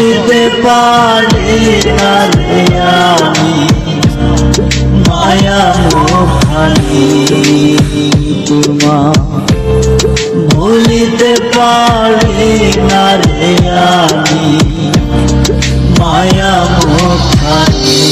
ভুলিতে পারি না রে আমি মায়া মুখানি তোমার ভুলিতে পারি না রে আমি মায়া মুখানি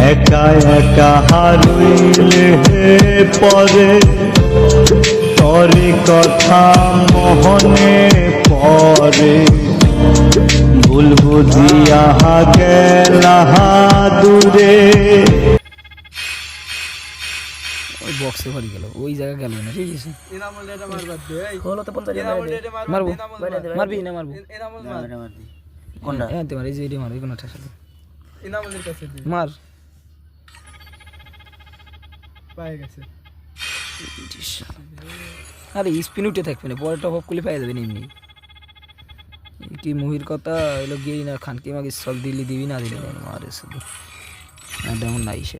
একা একা হারইলে পরে তরি কথা মোহনে পরে ভুল বুঝিয়া গেলা দূরে ওই বক্সে ভরি গেল ওই জায়গা গেল না ঠিক আছে হলো তো 50 মারবো মারবি না মারবো কোনটা এতে মারি যে মারবি কোনটা সাথে মার পায়ে গেছে আরে স্পিন উঠে থাকবে না পরে টপ আপ করলে পাই যাবে এমনি কি মুহির কথা এলো গিয়ে না খানকে মাকে সব দিলি দিবি না দিলি মারে শুধু এমন নাই সে